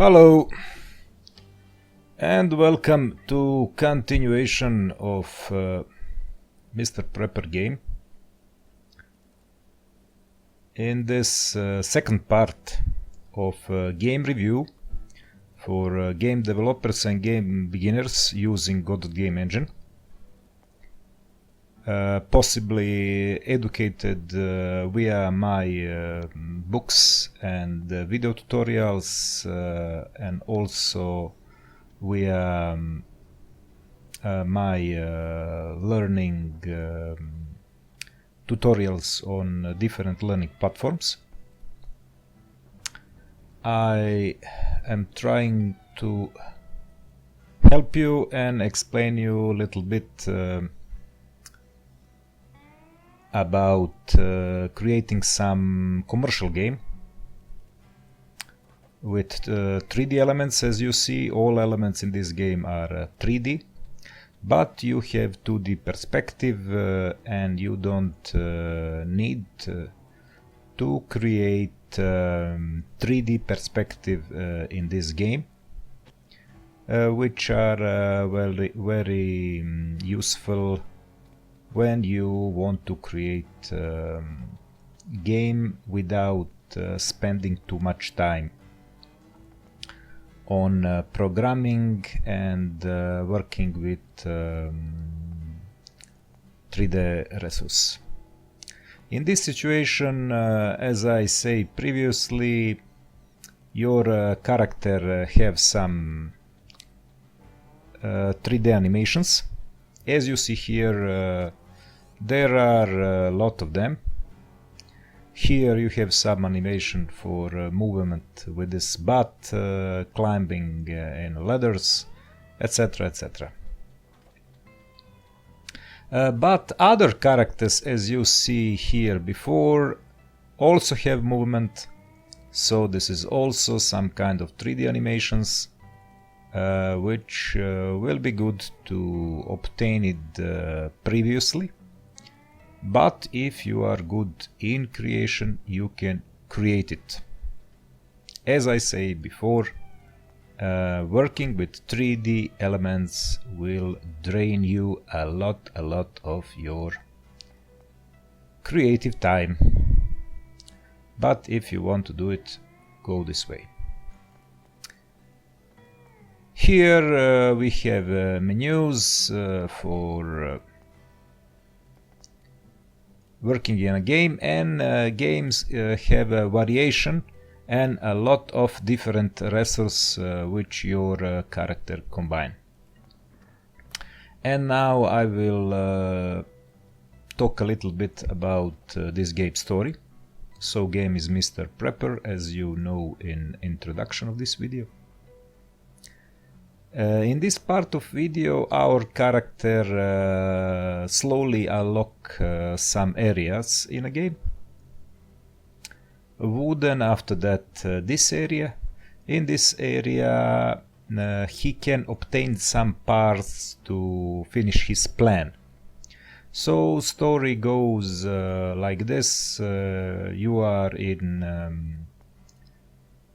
Hello and welcome to continuation of Mr.Prepper game. In this second part of game review for game developers and game beginners using Godot game engine, possibly educated via my books and video tutorials, and also via my learning tutorials on different learning platforms. I am trying to help you and explain you a little bit about creating some commercial game with 3D elements. As you see, all elements in this game are 3D, but you have 2D perspective and you don't need to create 3D perspective in this game, which are very useful when you want to create game without spending too much time on programming and working with 3D resource. In this situation, as I say previously, your character have some 3D animations. As you see here, there are a lot of them. Here you have some animation for movement with this butt, climbing in ladders, etc, etc. But other characters, as you see here before, also have movement, so this is also some kind of 3D animations, which will be good to obtain it previously. But if you are good in creation, you can create it. As I say before, working with 3D elements will drain you a lot of your creative time. But if you want to do it, go this way. Here we have menus for working in a game, and games have a variation and a lot of different resources which your character combine. And now I will talk a little bit about this game story. So game is Mr. Prepper, as you know in introduction of this video. In this part of video, our character slowly unlock some areas in a game. Wooden, after that this area. In this area he can obtain some parts to finish his plan. So story goes like this. You are in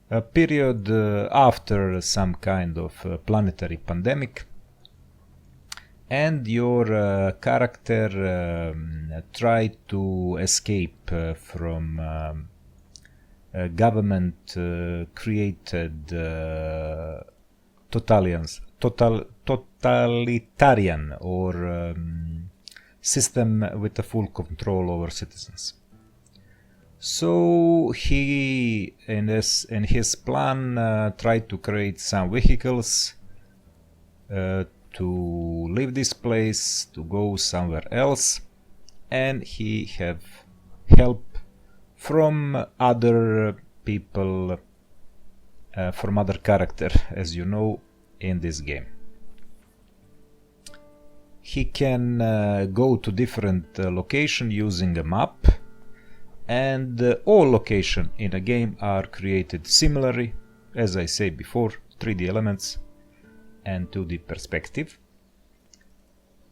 a period after some kind of planetary pandemic, and your character tried to escape from government created totalitarian or system with a full control over citizens. So he, in his plan, tried to create some vehicles to leave this place, to go somewhere else, and he have help from other people, from other character, as you know, in this game. He can go to different location using a map. And all locations in a game are created similarly, as I said before, 3D elements and 2D perspective.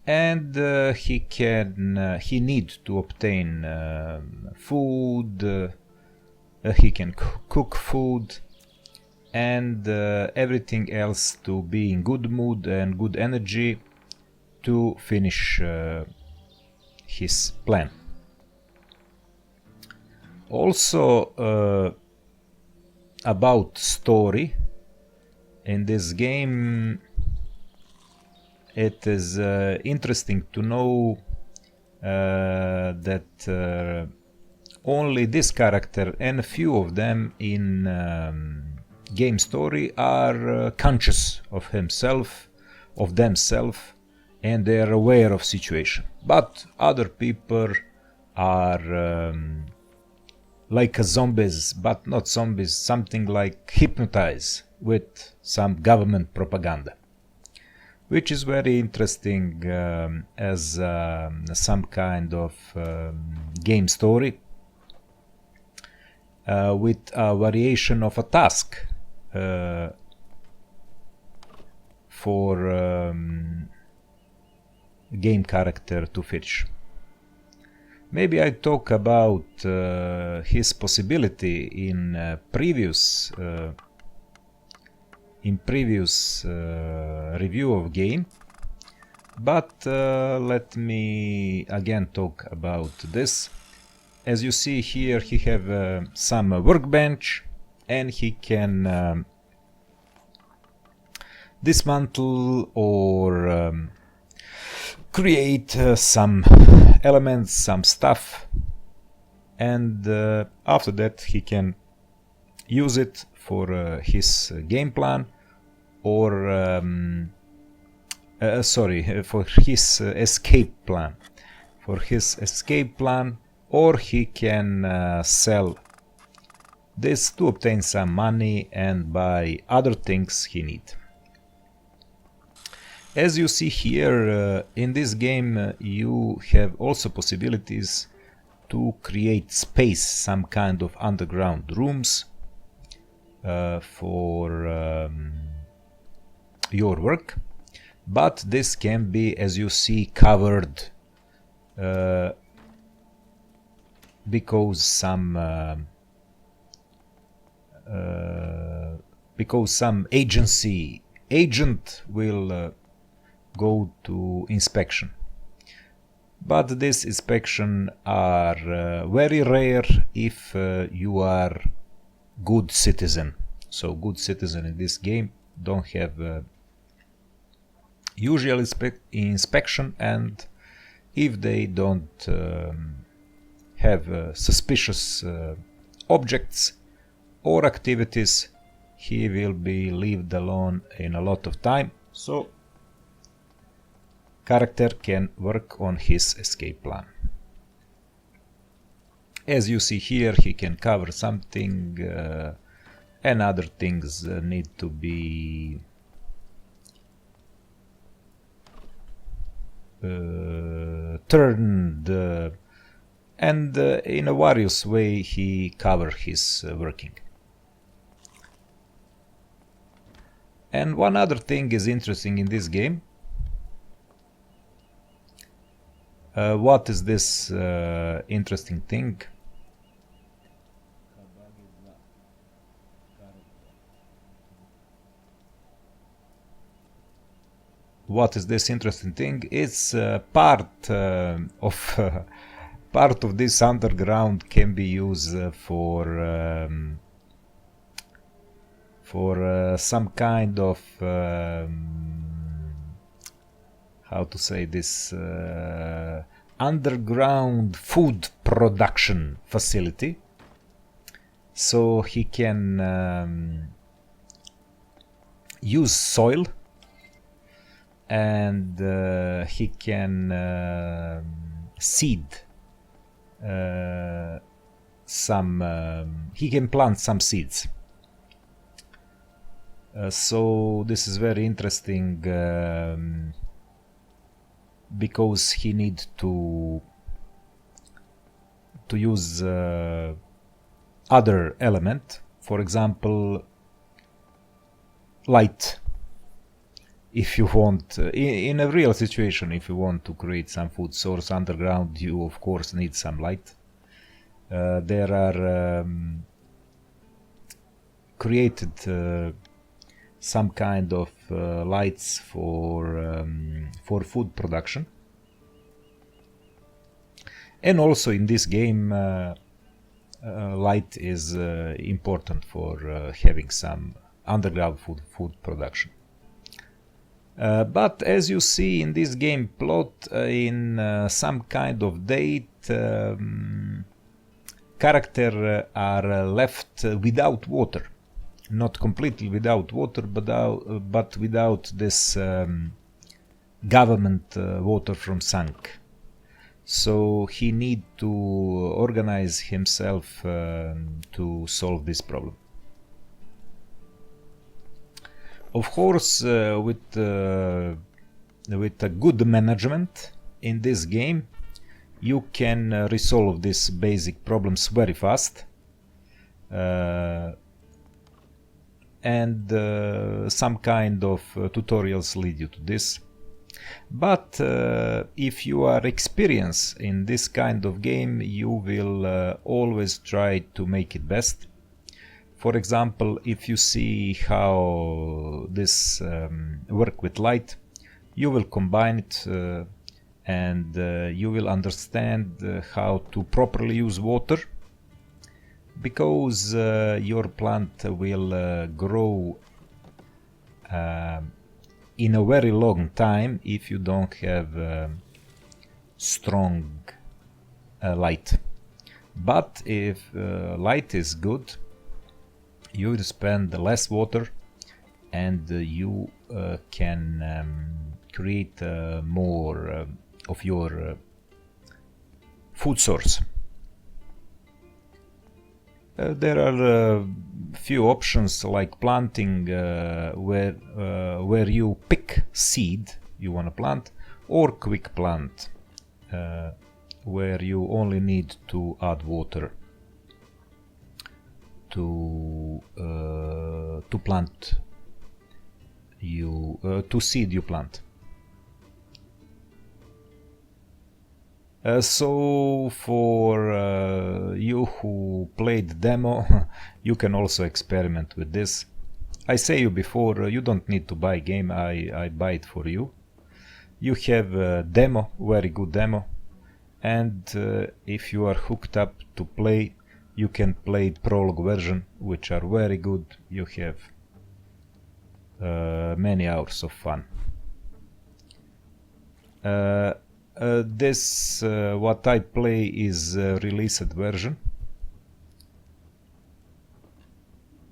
And he needs to obtain food, he can cook food, and everything else to be in good mood and good energy to finish his plan. Also, about story, in this game it is interesting to know that only this character and a few of them in game story are conscious of himself, of themselves, and they are aware of situation. But other people are like zombies, but not zombies, something like hypnotized with some government propaganda, which is very interesting as some kind of game story with a variation of a task for game character to finish. Maybe I talk about his possibility in previous review of game, but let me again talk about this. As you see here, he have some workbench, and he can dismantle or create some elements, some stuff, and after that he can use it for his game plan, or for his escape plan. Or he can sell this to obtain some money and buy other things he needs. As you see here, in this game you have also possibilities to create space, some kind of underground rooms for your work, but this can be, as you see, covered because some agent will go to inspection. But this inspection are very rare if you are good citizen. So good citizen in this game don't have usual inspection, and if they don't have suspicious objects or activities, he will be left alone in a lot of time. So character can work on his escape plan. As you see here, he can cover something and other things need to be turned and in a various way he cover his working. And one other thing is interesting in this game. What is this interesting thing? What is this interesting thing? It's part of this underground can be used for some kind of how to say this underground food production facility. So he can use soil, and he can seed he can plant some seeds. So this is very interesting because he needs to use other element, for example light. If you want, in a real situation, if you want to create some food source underground, you of course need some light. There are created some kind of lights for food production. And also in this game, light is important for having some underground food production. But as you see in this game plot, in some kind of date, characters are left without water. Not completely without water, but without this government water from sunk. So he need to organize himself to solve this problem. Of course, with a good management in this game, you can resolve these basic problems very fast. And some kind of tutorials lead you to this. But if you are experienced in this kind of game, you will always try to make it best. For example, if you see how this work with light, you will combine it and you will understand how to properly use water, because your plant will grow in a very long time if you don't have strong light. But if light is good, you will spend less water and you can create more of your food source. There are few options like planting where you pick seed you want to plant, or quick plant where you only need to add water to plant to seed you plant. So for you who played demo, you can also experiment with this. I say you before, you don't need to buy game, I buy it for you. You have a demo, very good demo, and if you are hooked up to play, you can play prologue version, which are very good. You have many hours of fun. This what I play is released version,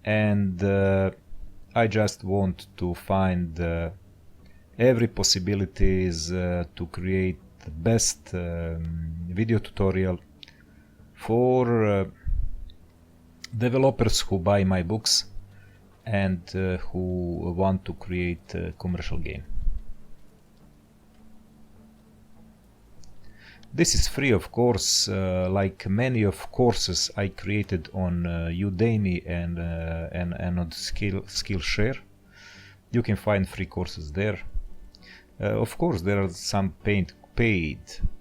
and I just want to find every possibilities to create the best video tutorial for developers who buy my books and who want to create a commercial game. This is free, of course, like many of courses I created on Udemy and on Skillshare. You can find free courses there. Of course, there are some paid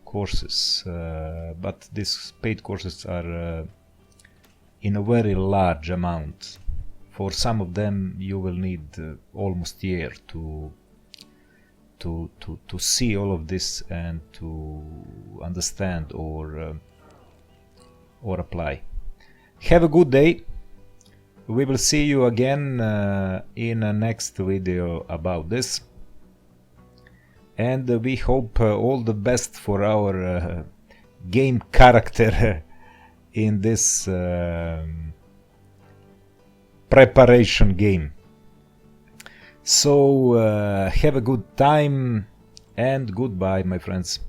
courses, but these paid courses are in a very large amount. For some of them, you will need almost a year to see all of this and to understand or apply. Have a good day. We will see you again in a next video about this, and we hope all the best for our game character in this preparation game. So have a good time and goodbye, my friends.